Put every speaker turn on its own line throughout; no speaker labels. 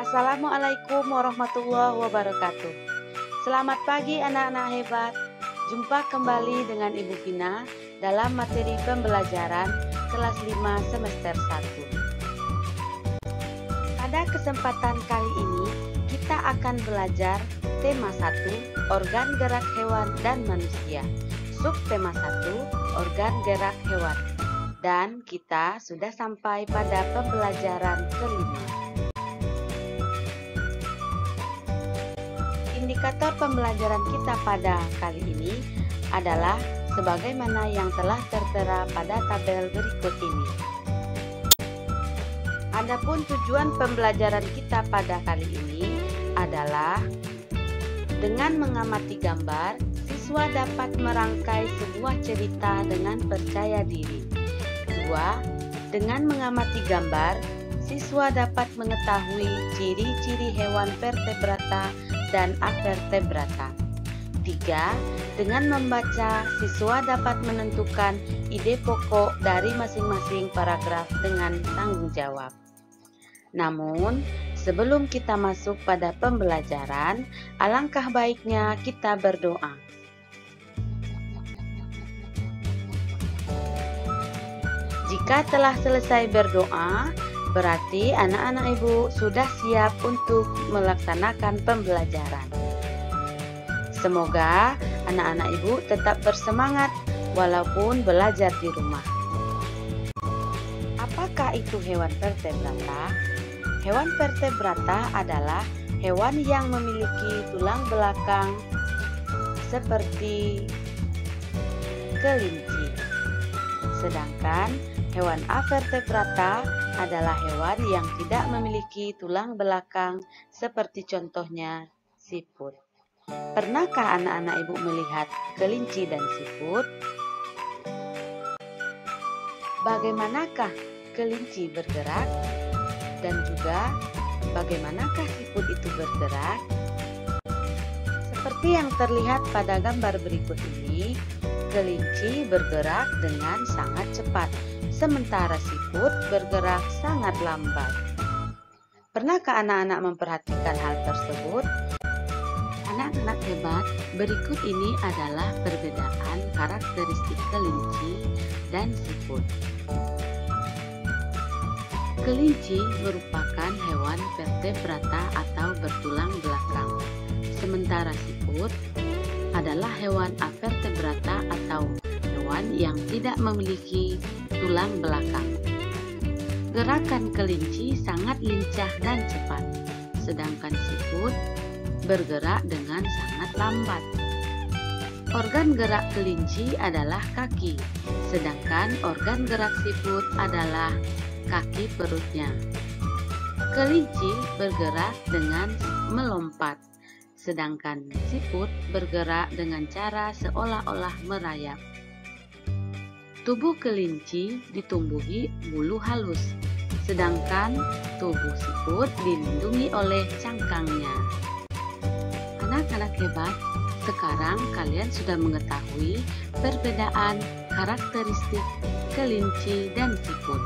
Assalamualaikum warahmatullahi wabarakatuh. Selamat pagi anak-anak hebat. Jumpa kembali dengan Ibu Vina dalam materi pembelajaran kelas 5 semester 1. Pada kesempatan kali ini kita akan belajar tema 1, organ gerak hewan dan manusia. Subtema 1, organ gerak hewan. Dan kita sudah sampai pada pembelajaran kelima. Indikator pembelajaran kita pada kali ini adalah sebagaimana yang telah tertera pada tabel berikut ini. Adapun tujuan pembelajaran kita pada kali ini adalah dengan mengamati gambar, siswa dapat merangkai sebuah cerita dengan percaya diri. 2. Dengan mengamati gambar, siswa dapat mengetahui ciri-ciri hewan vertebrata dan avertebrata. 3. Dengan membaca, siswa dapat menentukan ide pokok dari masing-masing paragraf dengan tanggung jawab. Namun, sebelum kita masuk pada pembelajaran, alangkah baiknya kita berdoa. Jika telah selesai berdoa, berarti anak-anak ibu sudah siap untuk melaksanakan pembelajaran. Semoga anak-anak ibu tetap bersemangat walaupun belajar di rumah. Apakah itu hewan vertebrata? Hewan vertebrata adalah hewan yang memiliki tulang belakang seperti kelinci. Sedangkan hewan avertebrata adalah hewan yang tidak memiliki tulang belakang seperti contohnya siput. Pernahkah anak-anak ibu melihat kelinci dan siput? Bagaimanakah kelinci bergerak? Dan juga bagaimanakah siput itu bergerak? Seperti yang terlihat pada gambar berikut ini, kelinci bergerak dengan sangat cepat, sementara siput bergerak sangat lambat. Pernahkah anak-anak memperhatikan hal tersebut? Anak-anak hebat, berikut ini adalah perbedaan karakteristik kelinci dan siput. Kelinci merupakan hewan vertebrata atau bertulang belakang, sementara siput adalah hewan avertebrata atau hewan yang tidak memiliki tulang belakang. Gerakan kelinci sangat lincah dan cepat, sedangkan siput bergerak dengan sangat lambat. Organ gerak kelinci adalah kaki, sedangkan organ gerak siput adalah kaki perutnya. Kelinci bergerak dengan melompat, sedangkan siput bergerak dengan cara seolah-olah merayap. Tubuh kelinci ditumbuhi bulu halus, sedangkan tubuh siput dilindungi oleh cangkangnya. Anak-anak hebat, sekarang kalian sudah mengetahui perbedaan karakteristik kelinci dan siput.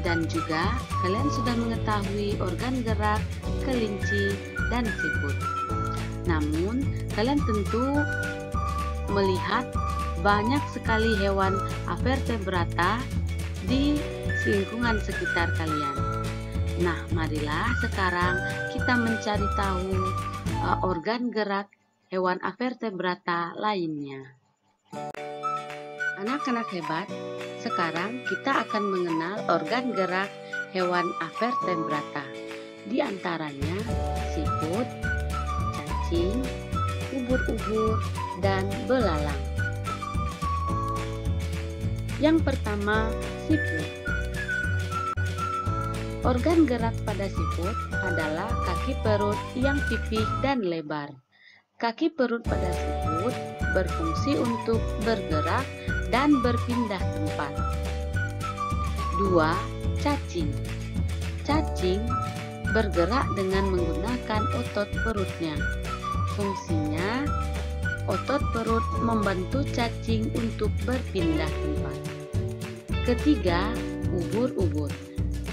Dan juga kalian sudah mengetahui organ gerak kelinci dan siput. Namun, kalian tentu melihat banyak sekali hewan avertebrata di lingkungan sekitar kalian. Nah, marilah sekarang kita mencari tahu organ gerak hewan avertebrata lainnya. Anak-anak hebat, sekarang kita akan mengenal organ gerak hewan avertebrata. Di antaranya siput, cacing, ubur-ubur, dan belalang. Yang pertama, siput. Organ gerak pada siput adalah kaki perut yang pipih dan lebar. Kaki perut pada siput berfungsi untuk bergerak dan berpindah tempat. 2. Cacing. Cacing bergerak dengan menggunakan otot perutnya. Fungsinya, otot perut membantu cacing untuk berpindah tempat. Ketiga, ubur-ubur.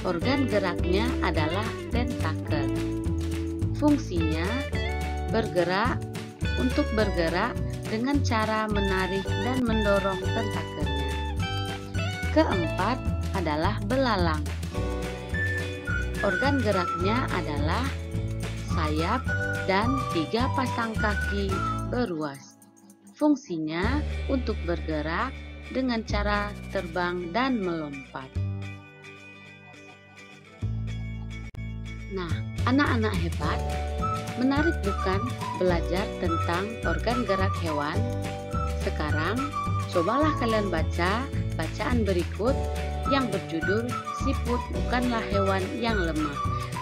Organ geraknya adalah tentakel. Fungsinya untuk bergerak dengan cara menarik dan mendorong tentakelnya. Keempat adalah belalang. Organ geraknya adalah sayap dan 3 pasang kaki beruas. Fungsinya untuk bergerak dengan cara terbang dan melompat. Nah, anak-anak hebat, menarik bukan belajar tentang organ gerak hewan? Sekarang, cobalah kalian baca bacaan berikut yang berjudul "Siput bukanlah hewan yang lemah".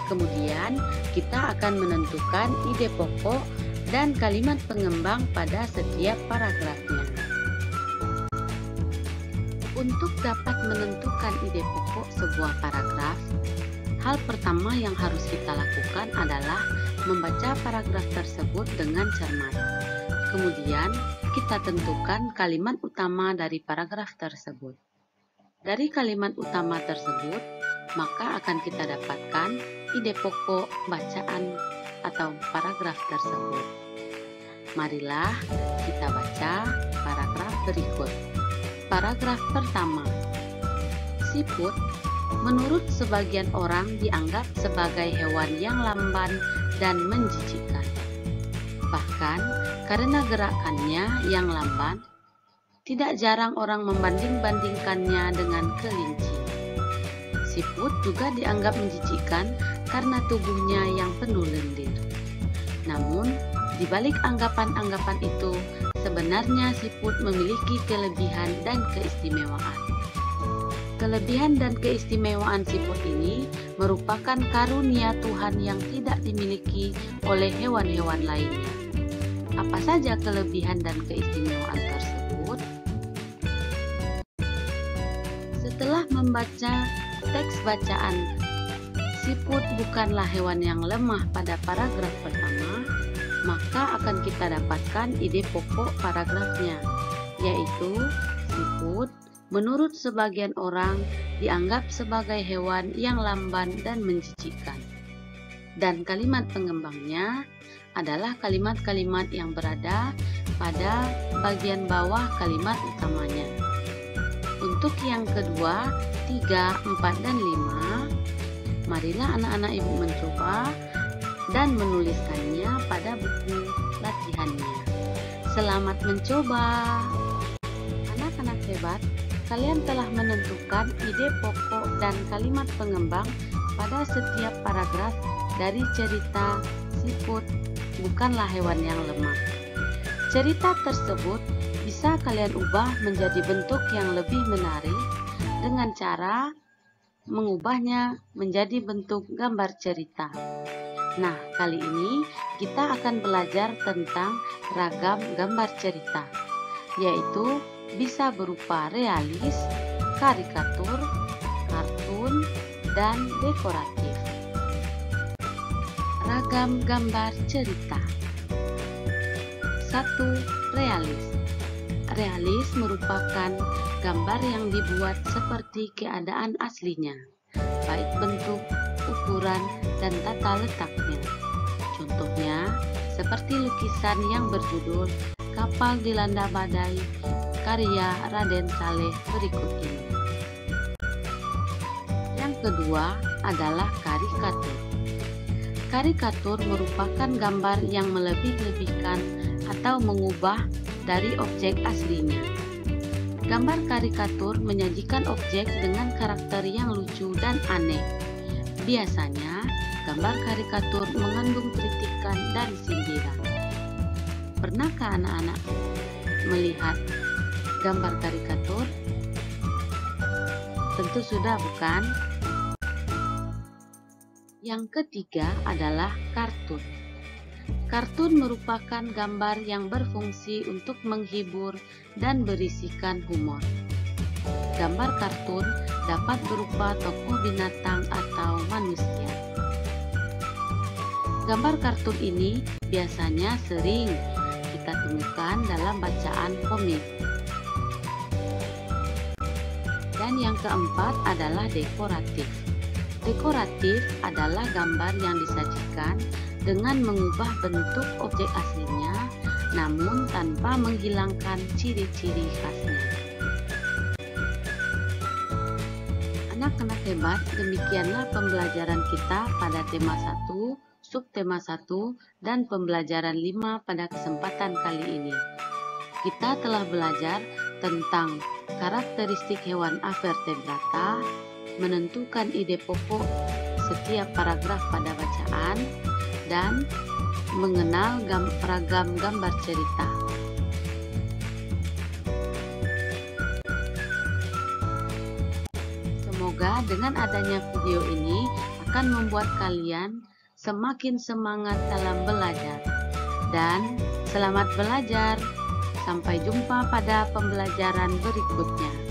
Kemudian, kita akan menentukan ide pokok dan kalimat pengembang pada setiap paragrafnya. Untuk dapat menentukan ide pokok sebuah paragraf, hal pertama yang harus kita lakukan adalah membaca paragraf tersebut dengan cermat. Kemudian, kita tentukan kalimat utama dari paragraf tersebut. Dari kalimat utama tersebut, maka akan kita dapatkan ide pokok bacaan atau paragraf tersebut. Marilah kita baca paragraf berikut. Paragraf pertama. Siput menurut sebagian orang dianggap sebagai hewan yang lamban dan menjijikkan. Bahkan karena gerakannya yang lamban, tidak jarang orang membanding-bandingkannya dengan kelinci. Siput juga dianggap menjijikkan karena tubuhnya yang penuh lendir. Namun, di balik anggapan-anggapan itu, sebenarnya siput memiliki kelebihan dan keistimewaan. Kelebihan dan keistimewaan siput ini merupakan karunia Tuhan yang tidak dimiliki oleh hewan-hewan lainnya. Apa saja kelebihan dan keistimewaan tersebut? Setelah membaca teks bacaan "Siput bukanlah hewan yang lemah" pada paragraf pertama, maka akan kita dapatkan ide pokok paragrafnya, yaitu siput menurut sebagian orang dianggap sebagai hewan yang lamban dan menjijikkan. Dan kalimat pengembangnya adalah kalimat-kalimat yang berada pada bagian bawah kalimat utamanya. Untuk yang kedua, 3, 4, dan 5, marilah anak-anak ibu mencoba dan menuliskannya pada buku latihannya. Selamat mencoba! Anak-anak hebat, kalian telah menentukan ide pokok dan kalimat pengembang pada setiap paragraf dari cerita Siput bukanlah hewan yang lemah. Cerita tersebut bisa kalian ubah menjadi bentuk yang lebih menarik dengan cara mengubahnya menjadi bentuk gambar cerita. Nah, kali ini kita akan belajar tentang ragam gambar cerita, yaitu bisa berupa realis, karikatur, kartun, dan dekoratif. Ragam gambar cerita. 1. Realis. Realis merupakan gambar yang dibuat seperti keadaan aslinya, baik bentuk, ukuran, dan tata letaknya. Contohnya, seperti lukisan yang berjudul "Kapal Dilanda Badai" karya Raden Saleh berikut ini. Yang kedua adalah karikatur. Karikatur merupakan gambar yang melebih-lebihkan atau mengubah dari objek aslinya. Gambar karikatur menyajikan objek dengan karakter yang lucu dan aneh. Biasanya, gambar karikatur mengandung kritikan dan sindiran. Pernahkah anak-anak melihat gambar karikatur? Tentu sudah, bukan? Yang ketiga adalah kartun. Kartun merupakan gambar yang berfungsi untuk menghibur dan berisikan humor. Gambar kartun dapat berupa tokoh binatang atau manusia. Gambar kartun ini biasanya sering kita temukan dalam bacaan komik. Dan yang keempat adalah dekoratif. Dekoratif adalah gambar yang disajikan dengan mengubah bentuk objek aslinya, namun tanpa menghilangkan ciri-ciri khasnya. Anak-anak hebat, demikianlah pembelajaran kita pada tema 1, subtema 1, dan pembelajaran 5 pada kesempatan kali ini. Kita telah belajar tentang karakteristik hewan avertebrata, menentukan ide pokok setiap paragraf pada bacaan, dan mengenal ragam gambar cerita. Semoga dengan adanya video ini akan membuat kalian semakin semangat dalam belajar. Dan selamat belajar! Sampai jumpa pada pembelajaran berikutnya.